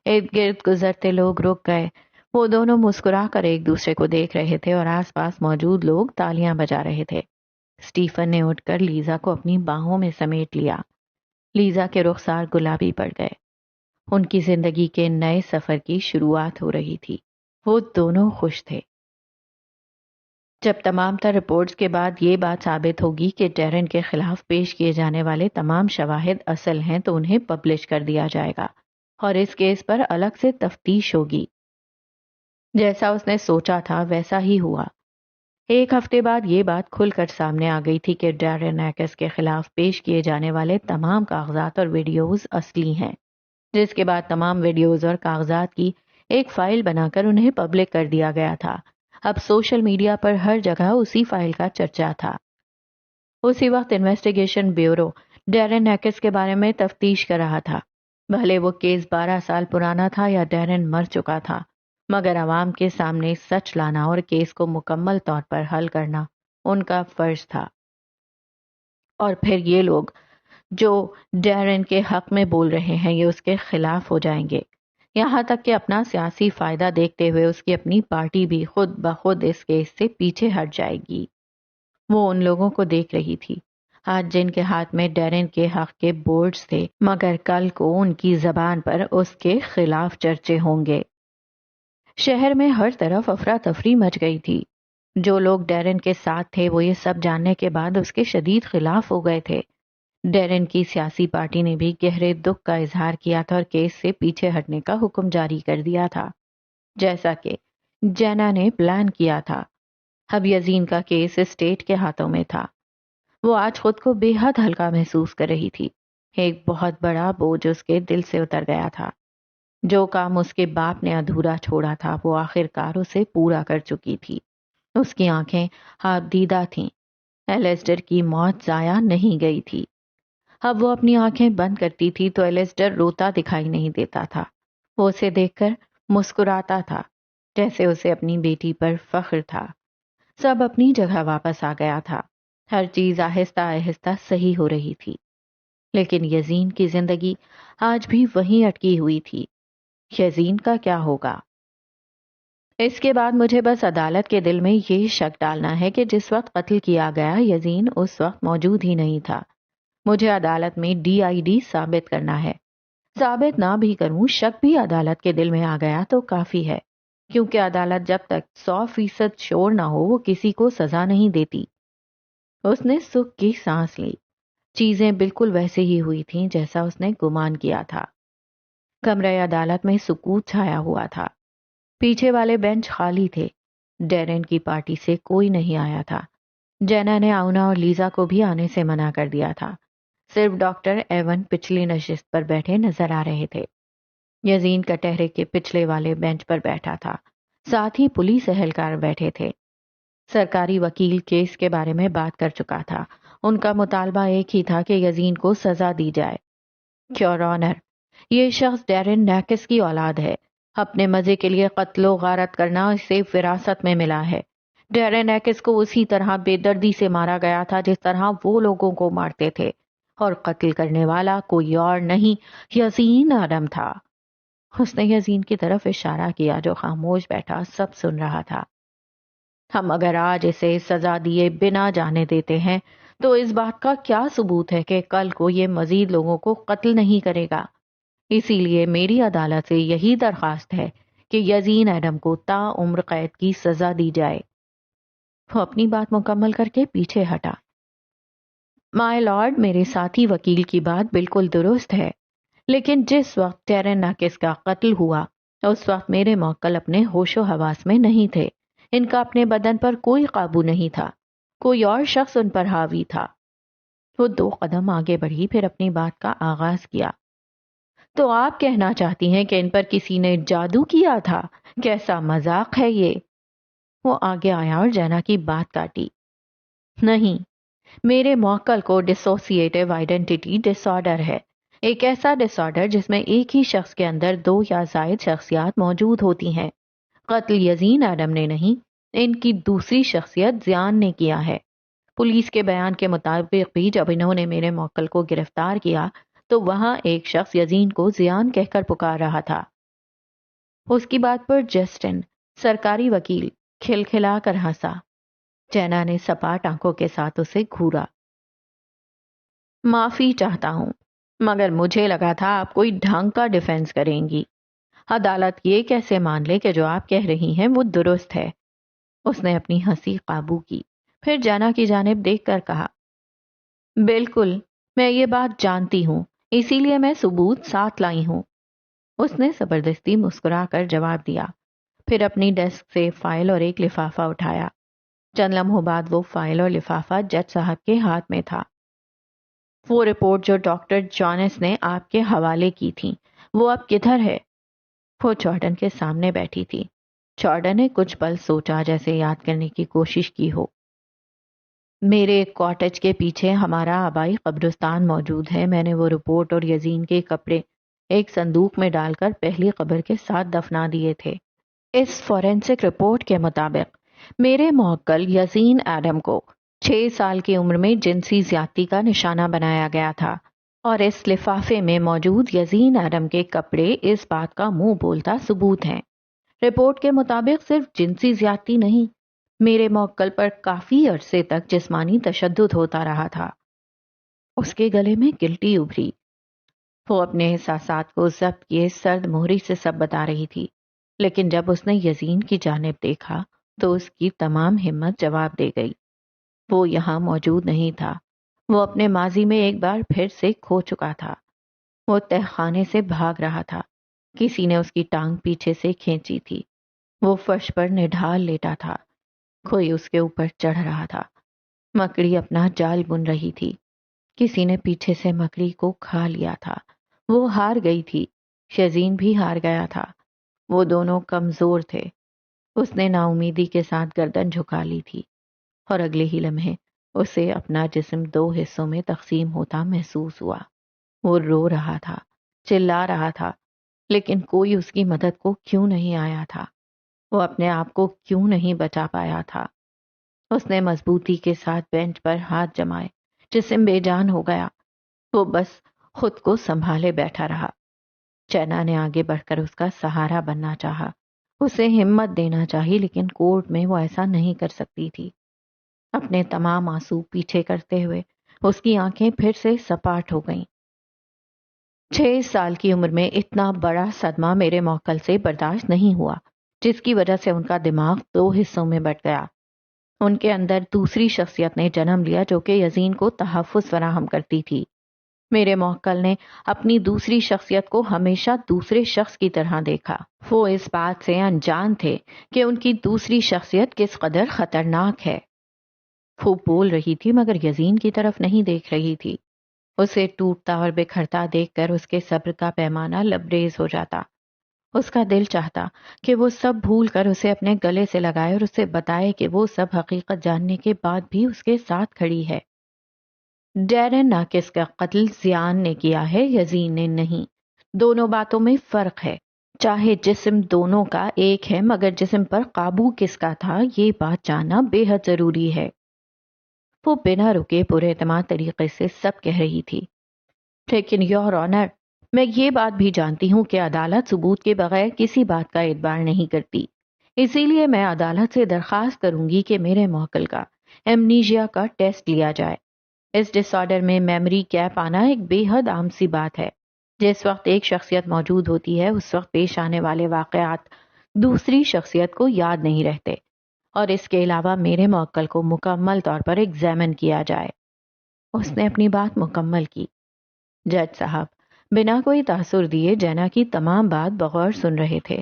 ارد گرد گزرتے لوگ رک گئے۔ وہ دونوں مسکرا کر ایک دوسرے کو دیکھ رہے تھے اور آس پاس موجود لوگ تالیاں بجا رہے تھے۔ اسٹیفن نے اٹھ کر لیزا کو اپنی باہوں میں سمیٹ لیا۔ لیزا کے رخسار گلابی پڑ گئے۔ ان کی زندگی کے نئے سفر کی شروعات ہو رہی تھی۔ وہ دونوں خوش تھے۔ جب تمام تر رپورٹس کے بعد یہ بات ثابت ہوگی کہ ڈیرن کے خلاف پیش کیے جانے والے تمام شواہد اصل ہیں تو انہیں پبلش کر دیا جائے گا اور اس کیس پر الگ سے تفتیش ہوگی۔ جیسا اس نے سوچا تھا ویسا ہی ہوا۔ ایک ہفتے بعد یہ بات کھل کر سامنے آ گئی تھی کہ ڈیرن ایکس کے خلاف پیش کیے جانے والے تمام کاغذات اور ویڈیوز اصلی ہیں، جس کے بعد تمام ویڈیوز اور کاغذات کی ایک فائل بنا کر انہیں پبلک کر دیا گیا تھا۔ اب سوشل میڈیا پر ہر جگہ اسی فائل کا چرچا تھا۔ اسی وقت انویسٹیگیشن بیورو ڈیرن ایکس کے بارے میں تفتیش کر رہا تھا۔ بھلے وہ کیس 12 سال پرانا تھا یا ڈیرن مر چکا تھا، مگر عوام کے سامنے سچ لانا اور کیس کو مکمل طور پر حل کرنا ان کا فرض تھا۔ اور پھر یہ لوگ جو ڈیرن کے حق میں بول رہے ہیں یہ اس کے خلاف ہو جائیں گے، یہاں تک کہ اپنا سیاسی فائدہ دیکھتے ہوئے اس کی اپنی پارٹی بھی خود بخود اس کیس سے پیچھے ہٹ جائے گی۔ وہ ان لوگوں کو دیکھ رہی تھی آج جن کے ہاتھ میں ڈیرن کے حق کے بورڈز تھے، مگر کل کو ان کی زبان پر اس کے خلاف چرچے ہوں گے۔ شہر میں ہر طرف افراتفری مچ گئی تھی۔ جو لوگ ڈیرن کے ساتھ تھے وہ یہ سب جاننے کے بعد اس کے شدید خلاف ہو گئے تھے۔ ڈیرن کی سیاسی پارٹی نے بھی گہرے دکھ کا اظہار کیا تھا اور کیس سے پیچھے ہٹنے کا حکم جاری کر دیا تھا، جیسا کہ جینا نے پلان کیا تھا۔ اب یزین کا کیس اسٹیٹ کے ہاتھوں میں تھا۔ وہ آج خود کو بے حد ہلکا محسوس کر رہی تھی۔ ایک بہت بڑا بوجھ اس کے دل سے اتر گیا تھا۔ جو کام اس کے باپ نے ادھورا چھوڑا تھا وہ آخر کار اسے پورا کر چکی تھی۔ اس کی آنکھیں آپ دیدہ تھیں۔ ایلیسٹر کی موت ضائع نہیں گئی تھی۔ اب وہ اپنی آنکھیں بند کرتی تھی تو ایلیسٹر روتا دکھائی نہیں دیتا تھا۔ وہ اسے دیکھ کر مسکراتا تھا، جیسے اسے اپنی بیٹی پر فخر تھا۔ سب اپنی جگہ واپس آ گیا تھا۔ ہر چیز آہستہ آہستہ صحیح ہو رہی تھی۔ لیکن یزین کی زندگی آج بھی وہیں اٹکی ہوئی تھی۔ یزین کا کیا ہوگا؟ اس کے بعد مجھے بس عدالت کے دل میں یہ شک ڈالنا ہے کہ جس وقت قتل کیا گیا یزین اس وقت موجود ہی نہیں تھا۔ مجھے عدالت میں DID ثابت کرنا ہے۔ ثابت نہ بھی کروں، شک بھی عدالت کے دل میں آ گیا تو کافی ہے۔ کیونکہ عدالت جب تک 100% شور نہ ہو وہ کسی کو سزا نہیں دیتی۔ اس نے سکھ کی سانس لی۔ چیزیں بالکل ویسے ہی ہوئی تھیں جیسا اس نے گمان کیا تھا۔ کمرہ عدالت میں سکوت چھایا ہوا تھا۔ پیچھے والے بینچ خالی تھے۔ ڈیرن کی پارٹی سے کوئی نہیں آیا تھا۔ جینا نے آؤنا اور لیزا کو بھی آنے سے منع کر دیا تھا۔ صرف ڈاکٹر ایون پچھلی نشست پر بیٹھے نظر آ رہے تھے۔ یزین کٹہرے کے پچھلے والے بینچ پر بیٹھا تھا۔ ساتھ ہی پولیس اہلکار بیٹھے تھے۔ سرکاری وکیل کیس کے بارے میں بات کر چکا تھا۔ ان کا مطالبہ ایک ہی تھا کہ یزین کو سزا دی جائے۔ یور آنر، یہ شخص ڈیرن نیکس کی اولاد ہے۔ اپنے مزے کے لیے قتل و غارت کرنا اسے وراثت میں ملا ہے۔ ڈیرن نیکس کو اسی طرح بے دردی سے مارا گیا تھا جس طرح وہ لوگوں کو مارتے تھے، اور قتل کرنے والا کوئی اور نہیں، یزین آدم تھا۔ اس نے یزین کی طرف اشارہ کیا جو خاموش بیٹھا سب سن رہا تھا۔ ہم اگر آج اسے سزا دیے بنا جانے دیتے ہیں تو اس بات کا کیا ثبوت ہے کہ کل کو یہ مزید لوگوں کو قتل نہیں کرے گا؟ اسی لیے میری عدالت سے یہی درخواست ہے کہ یزین ایڈم کو تا عمر قید کی سزا دی جائے۔ وہ اپنی بات مکمل کر کے پیچھے ہٹا۔ مائی لارڈ، میرے ساتھی وکیل کی بات بالکل درست ہے، لیکن جس وقت ڈیرن نیکس کا قتل ہوا اس وقت میرے موکل اپنے ہوش و حواس میں نہیں تھے۔ ان کا اپنے بدن پر کوئی قابو نہیں تھا، کوئی اور شخص ان پر حاوی تھا۔ وہ 2 قدم آگے بڑھی، پھر اپنی بات کا آغاز کیا۔ تو آپ کہنا چاہتی ہیں کہ ان پر کسی نے جادو کیا تھا؟ کیسا مذاق ہے یہ؟ وہ آگے آیا اور جینا کی بات کاٹی۔ نہیں، میرے موکل کو ڈسوسیٹیو آئیڈینٹی ڈس آرڈر ہے، ایک ایسا ڈس آرڈر جس میں ایک ہی شخص کے اندر 2 یا زائد شخصیات موجود ہوتی ہیں۔ قتل یزین ایڈم نے نہیں، ان کی دوسری شخصیت زیان نے کیا ہے۔ پولیس کے بیان کے مطابق بھی جب انہوں نے میرے موکل کو گرفتار کیا تو وہاں ایک شخص یزین کو زیان کہہ کر پکار رہا تھا۔ اس کی بات پر جسٹن، سرکاری وکیل، کھلکھلا کر ہنسا۔ جینا نے سپاٹ آنکھوں کے ساتھ اسے گھورا۔ معافی چاہتا ہوں، مگر مجھے لگا تھا آپ کوئی ڈھنگ کا ڈیفینس کریں گی۔ عدالت یہ کیسے مان لے کہ جو آپ کہہ رہی ہیں وہ درست ہے؟ اس نے اپنی ہنسی قابو کی، پھر جینا کی جانب دیکھ کر کہا، بالکل، میں یہ بات جانتی ہوں، اسی لیے میں ثبوت ساتھ لائی ہوں۔ اس نے زبردستی مسکرا کر جواب دیا، پھر اپنی ڈیسک سے فائل اور ایک لفافہ اٹھایا۔ چند لمحوں بعد وہ فائل اور لفافہ جج صاحب کے ہاتھ میں تھا۔ وہ رپورٹ جو ڈاکٹر جانس نے آپ کے حوالے کی تھی، وہ اب کدھر ہے؟ وہ جارڈن کے سامنے بیٹھی تھی۔ جارڈن نے کچھ پل سوچا، جیسے یاد کرنے کی کوشش کی ہو۔ میرے کاٹیج کے پیچھے ہمارا آبائی قبرستان موجود ہے۔ میں نے وہ رپورٹ اور یزین کے کپڑے ایک صندوق میں ڈال کر پہلی قبر کے ساتھ دفنا دیے تھے۔ اس فورینسک رپورٹ کے مطابق میرے موکل یزین ایڈم کو 6 سال کی عمر میں جنسی زیادتی کا نشانہ بنایا گیا تھا، اور اس لفافے میں موجود یزین ایڈم کے کپڑے اس بات کا منہ بولتا ثبوت ہیں۔ رپورٹ کے مطابق صرف جنسی زیادتی نہیں، میرے موکل پر کافی عرصے تک جسمانی تشدد ہوتا رہا تھا۔ اس کے گلے میں گلٹی ابھری۔ وہ اپنے احساسات کو ضبط کیے سرد مہری سے سب بتا رہی تھی، لیکن جب اس نے یزین کی جانب دیکھا تو اس کی تمام ہمت جواب دے گئی۔ وہ یہاں موجود نہیں تھا۔ وہ اپنے ماضی میں ایک بار پھر سے کھو چکا تھا۔ وہ تہخانے سے بھاگ رہا تھا۔ کسی نے اس کی ٹانگ پیچھے سے کھینچی تھی۔ وہ فرش پر نڈھال لیٹا تھا۔ کوئی اس کے اوپر چڑھ رہا تھا۔ مکڑی اپنا جال بن رہی تھی۔ کسی نے پیچھے سے مکڑی کو کھا لیا تھا۔ وہ ہار گئی تھی۔ یزین بھی ہار گیا تھا۔ وہ دونوں کمزور تھے۔ اس نے نا امیدی کے ساتھ گردن جھکا لی تھی، اور اگلے ہی لمحے اسے اپنا جسم 2 حصوں میں تقسیم ہوتا محسوس ہوا۔ وہ رو رہا تھا، چلا رہا تھا، لیکن کوئی اس کی مدد کو کیوں نہیں آیا تھا؟ وہ اپنے آپ کو کیوں نہیں بچا پایا تھا؟ اس نے مضبوطی کے ساتھ بینچ پر ہاتھ جمائے، جسم بے جان ہو گیا۔ وہ بس خود کو سنبھالے بیٹھا رہا۔ چینا نے آگے بڑھ کر اس کا سہارا بننا چاہا، اسے ہمت دینا چاہی، لیکن کورٹ میں وہ ایسا نہیں کر سکتی تھی۔ اپنے تمام آنسو پیچھے کرتے ہوئے اس کی آنکھیں پھر سے سپاٹ ہو گئیں۔ 6 سال کی عمر میں اتنا بڑا صدمہ میرے موکل سے برداشت نہیں ہوا، جس کی وجہ سے ان کا دماغ 2 حصوں میں بٹ گیا۔ ان کے اندر دوسری شخصیت نے جنم لیا جو کہ یزین کو تحفظ فراہم کرتی تھی۔ میرے موکل نے اپنی دوسری شخصیت کو ہمیشہ دوسرے شخص کی طرح دیکھا۔ وہ اس بات سے انجان تھے کہ ان کی دوسری شخصیت کس قدر خطرناک ہے۔ وہ بول رہی تھی مگر یزین کی طرف نہیں دیکھ رہی تھی۔ اسے ٹوٹتا اور بکھرتا دیکھ کر اس کے صبر کا پیمانہ لبریز ہو جاتا۔ اس کا دل چاہتا کہ وہ سب بھول کر اسے اپنے گلے سے لگائے اور اسے بتائے کہ وہ سب حقیقت جاننے کے بعد بھی اس کے ساتھ کھڑی ہے۔ ڈیرن ناکس کا قتل زیان نے کیا ہے، یزین نے نہیں۔ دونوں باتوں میں فرق ہے۔ چاہے جسم دونوں کا ایک ہے مگر جسم پر قابو کس کا تھا یہ بات جاننا بے حد ضروری ہے۔ وہ بنا رکے پورے اعتماد طریقے سے سب کہہ رہی تھی۔ لیکن یور آنر، میں یہ بات بھی جانتی ہوں کہ عدالت ثبوت کے بغیر کسی بات کا اعتبار نہیں کرتی۔ اسی لیے میں عدالت سے درخواست کروں گی کہ میرے موکل کا ایمنیشیا کا ٹیسٹ لیا جائے۔ اس ڈس آرڈر میں میموری گیپ آنا ایک بے حد عام سی بات ہے۔ جس وقت ایک شخصیت موجود ہوتی ہے اس وقت پیش آنے والے واقعات دوسری شخصیت کو یاد نہیں رہتے، اور اس کے علاوہ میرے موکل کو مکمل طور پر ایگزامن کیا جائے۔ اس نے اپنی بات مکمل کی۔ جج صاحب بنا کوئی تاثر دیے جینا کی تمام بات بغور سن رہے تھے۔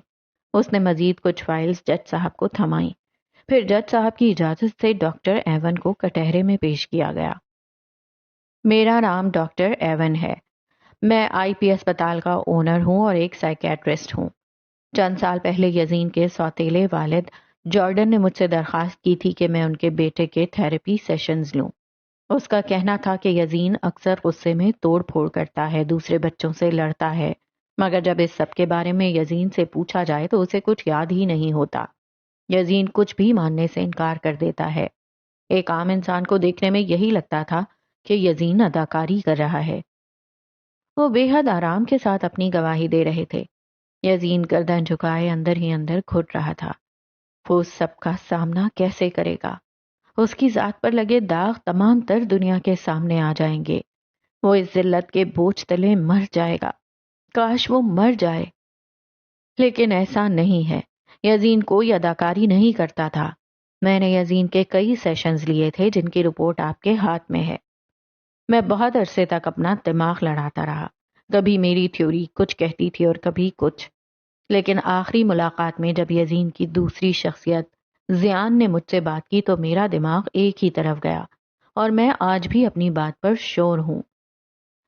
اس نے مزید کچھ فائلز جج صاحب کو تھمائیں۔ پھر جج صاحب کی اجازت سے ڈاکٹر ایون کو کٹہرے میں پیش کیا گیا۔ میرا نام ڈاکٹر ایون ہے۔ میں آئی پی اسپتال کا اونر ہوں اور ایک سائیکیٹرسٹ ہوں۔ چند سال پہلے یزین کے سوتیلے والد جارڈن نے مجھ سے درخواست کی تھی کہ میں ان کے بیٹے کے تھراپی سیشنز لوں۔ اس کا کہنا تھا کہ یزین اکثر غصے میں توڑ پھوڑ کرتا ہے، دوسرے بچوں سے لڑتا ہے، مگر جب اس سب کے بارے میں یزین سے پوچھا جائے تو اسے کچھ یاد ہی نہیں ہوتا۔ یزین کچھ بھی ماننے سے انکار کر دیتا ہے۔ ایک عام انسان کو دیکھنے میں یہی لگتا تھا کہ یزین اداکاری کر رہا ہے۔ وہ بے حد آرام کے ساتھ اپنی گواہی دے رہے تھے۔ یزین گردن جھکائے اندر ہی اندر گھٹ رہا تھا۔ وہ سب کا سامنا کیسے کرے گا؟ اس کی ذات پر لگے داغ تمام تر دنیا کے سامنے آ جائیں گے۔ وہ اس ذلت کے بوجھ تلے مر جائے گا۔ کاش وہ مر جائے۔ لیکن ایسا نہیں ہے۔ یزین کوئی اداکاری نہیں کرتا تھا۔ میں نے یزین کے کئی سیشنز لیے تھے جن کی رپورٹ آپ کے ہاتھ میں ہے۔ میں بہت عرصے تک اپنا دماغ لڑاتا رہا۔ کبھی میری تھیوری کچھ کہتی تھی اور کبھی کچھ، لیکن آخری ملاقات میں جب یزین کی دوسری شخصیت زیان نے مجھ سے بات کی تو میرا دماغ ایک ہی طرف گیا، اور میں آج بھی اپنی بات پر شور ہوں۔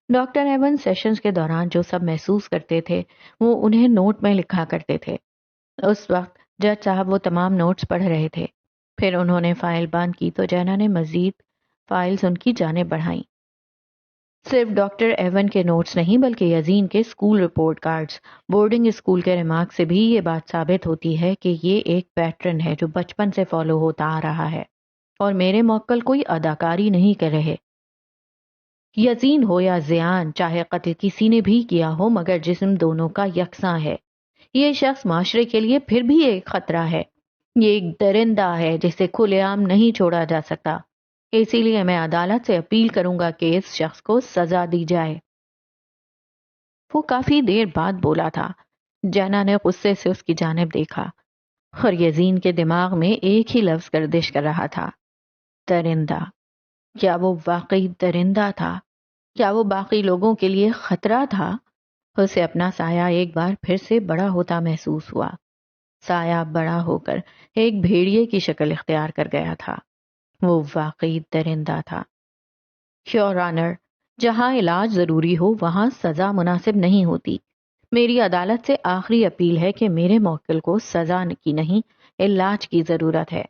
ڈاکٹر ایون سیشنز کے دوران جو سب محسوس کرتے تھے وہ انہیں نوٹ میں لکھا کرتے تھے۔ اس وقت جج صاحب وہ تمام نوٹس پڑھ رہے تھے۔ پھر انہوں نے فائل بند کی تو جینا نے مزید فائلز ان کی جانب بڑھائیں۔ صرف ڈاکٹر ایون کے نوٹس نہیں بلکہ یزین کے school report cards, boarding school کے ریمارک سے بھی یہ بات ثابت ہوتی ہے کہ یہ ایک پیٹرن ہے جو بچپن سے فالو ہوتا آ رہا ہے، اور میرے موکل کوئی اداکاری نہیں کر رہے۔ یزین ہو یا زیان، چاہے قتل کسی نے بھی کیا ہو مگر جسم دونوں کا یکساں ہے۔ یہ شخص معاشرے کے لیے پھر بھی ایک خطرہ ہے۔ یہ ایک درندہ ہے جسے کھلے عام نہیں چھوڑا جا سکتا۔ اسی لیے میں عدالت سے اپیل کروں گا کہ اس شخص کو سزا دی جائے۔ وہ کافی دیر بعد بولا تھا۔ جینا نے غصے سے اس کی جانب دیکھا، اور یزین کے دماغ میں ایک ہی لفظ گردش کر رہا تھا، درندہ۔ کیا وہ واقعی درندہ تھا؟ کیا وہ باقی لوگوں کے لیے خطرہ تھا؟ اسے اپنا سایہ ایک بار پھر سے بڑا ہوتا محسوس ہوا۔ سایہ بڑا ہو کر ایک بھیڑیے کی شکل اختیار کر گیا تھا۔ وہ واقعی درندہ تھا۔ یور آنر، جہاں علاج ضروری ہو وہاں سزا مناسب نہیں ہوتی۔ میری عدالت سے آخری اپیل ہے کہ میرے موکل کو سزا کی نہیں علاج کی ضرورت ہے۔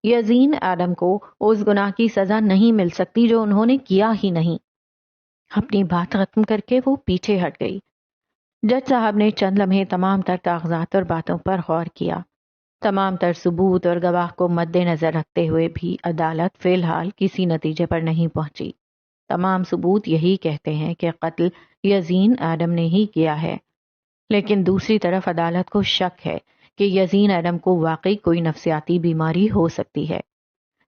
یزین ایڈم کو اس گناہ کی سزا نہیں مل سکتی جو انہوں نے کیا ہی نہیں۔ اپنی بات ختم کر کے وہ پیچھے ہٹ گئی۔ جج صاحب نے چند لمحے تمام تر کاغذات اور باتوں پر غور کیا۔ تمام تر ثبوت اور گواہ کو مد نظر رکھتے ہوئے بھی عدالت فی الحال کسی نتیجے پر نہیں پہنچی۔ تمام ثبوت یہی کہتے ہیں کہ قتل یزین ایڈم نے ہی کیا ہے، لیکن دوسری طرف عدالت کو شک ہے کہ یزین ایڈم کو واقعی کوئی نفسیاتی بیماری ہو سکتی ہے۔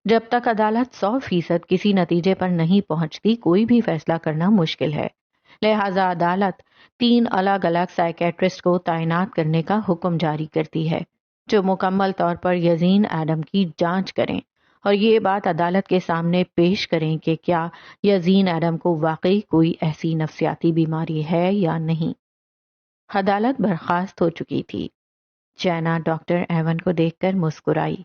جب تک عدالت 100% کسی نتیجے پر نہیں پہنچتی کوئی بھی فیصلہ کرنا مشکل ہے۔ لہذا عدالت 3 الگ الگ سائیکیٹرسٹ کو تعینات کرنے کا حکم جاری کرتی ہے۔ جو مکمل طور پر یزین ایڈم کی جانچ کریں اور یہ بات عدالت کے سامنے پیش کریں کہ کیا یزین ایڈم کو واقعی کوئی ایسی نفسیاتی بیماری ہے یا نہیں۔ عدالت برخاست ہو چکی تھی۔ جینا ڈاکٹر ایون کو دیکھ کر مسکرائی۔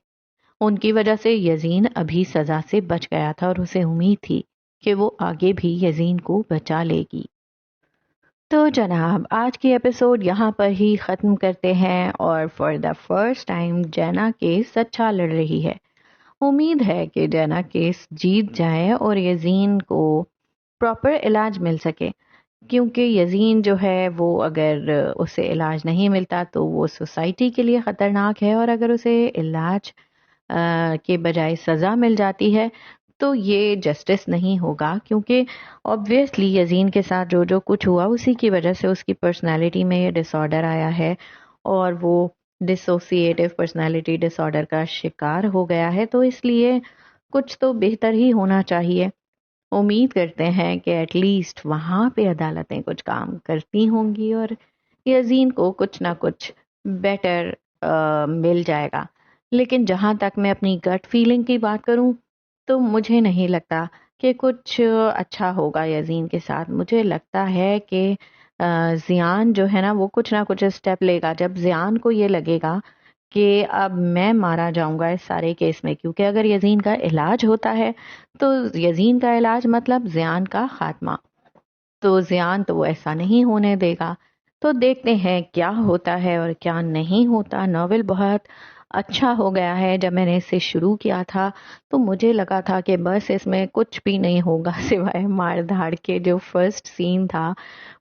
ان کی وجہ سے یزین ابھی سزا سے بچ گیا تھا اور اسے امید تھی کہ وہ آگے بھی یزین کو بچا لے گی۔ تو جناب آج کی ایپیسوڈ یہاں پر ہی ختم کرتے ہیں، اور فار دا فرسٹ ٹائم جینا کیس اچھا لڑ رہی ہے۔ امید ہے کہ جینا کیس جیت جائے اور یزین کو پراپر علاج مل سکے، کیونکہ یزین جو ہے وہ اگر اسے علاج نہیں ملتا تو وہ سوسائٹی کے لیے خطرناک ہے، اور اگر اسے علاج کے بجائے سزا مل جاتی ہے تو یہ جسٹس نہیں ہوگا، کیونکہ obviously یزین کے ساتھ جو جو کچھ ہوا اسی کی وجہ سے اس کی پرسنالٹی میں یہ ڈس آرڈر آیا ہے اور وہ ڈسوسیٹیو پرسنالٹی ڈس آرڈر کا شکار ہو گیا ہے، تو اس لیے کچھ تو بہتر ہی ہونا چاہیے۔ امید کرتے ہیں کہ ایٹ لیسٹ وہاں پہ عدالتیں کچھ کام کرتی ہوں گی اور یزین کو کچھ نہ کچھ بیٹر مل جائے گا۔ لیکن جہاں تک میں اپنی گٹ فیلنگ کی بات کروں تو مجھے نہیں لگتا کہ کچھ اچھا ہوگا یزین کے ساتھ۔ مجھے لگتا ہے کہ زیان جو ہے نا وہ کچھ نہ کچھ اسٹیپ لے گا جب زیان کو یہ لگے گا کہ اب میں مارا جاؤں گا اس سارے کیس میں، کیونکہ اگر یزین کا علاج ہوتا ہے تو یزین کا علاج مطلب زیان کا خاتمہ، تو زیان تو وہ ایسا نہیں ہونے دے گا۔ تو دیکھتے ہیں کیا ہوتا ہے اور کیا نہیں ہوتا۔ ناول بہت اچھا ہو گیا ہے۔ جب میں نے اسے شروع کیا تھا تو مجھے لگا تھا کہ بس اس میں کچھ بھی نہیں ہوگا سوائے مار دھاڑ کے۔ جو فرسٹ سین تھا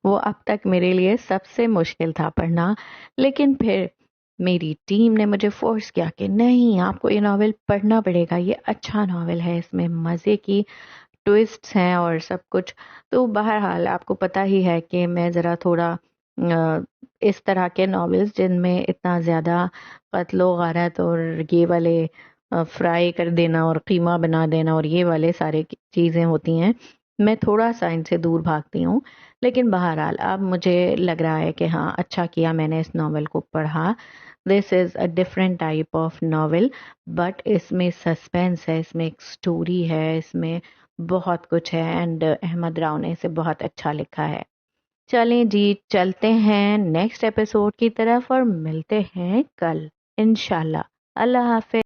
وہ اب تک میرے لیے سب سے مشکل تھا پڑھنا، لیکن پھر میری ٹیم نے مجھے فورس کیا کہ نہیں، آپ کو یہ ناول پڑھنا پڑے گا، یہ اچھا ناول ہے، اس میں مزے کی ٹویسٹس ہیں اور سب کچھ۔ تو بہرحال آپ کو پتہ ہی ہے کہ میں ذرا تھوڑا اس طرح کے ناولز جن میں اتنا زیادہ قتل و غارت اور یہ والے فرائی کر دینا اور قیمہ بنا دینا اور یہ والے سارے چیزیں ہوتی ہیں، میں تھوڑا سا ان سے دور بھاگتی ہوں۔ لیکن بہرحال اب مجھے لگ رہا ہے کہ ہاں اچھا کیا میں نے اس ناول کو پڑھا۔ This is a different type of novel, but اس میں سسپینس ہے، اس میں ایک سٹوری ہے، اس میں بہت کچھ ہے، اینڈ احمد راؤ نے اسے بہت اچھا لکھا ہے۔ چلیں جی چلتے ہیں نیکسٹ ایپیسوڈ کی طرف اور ملتے ہیں کل انشاءاللہ۔ اللہ حافظ۔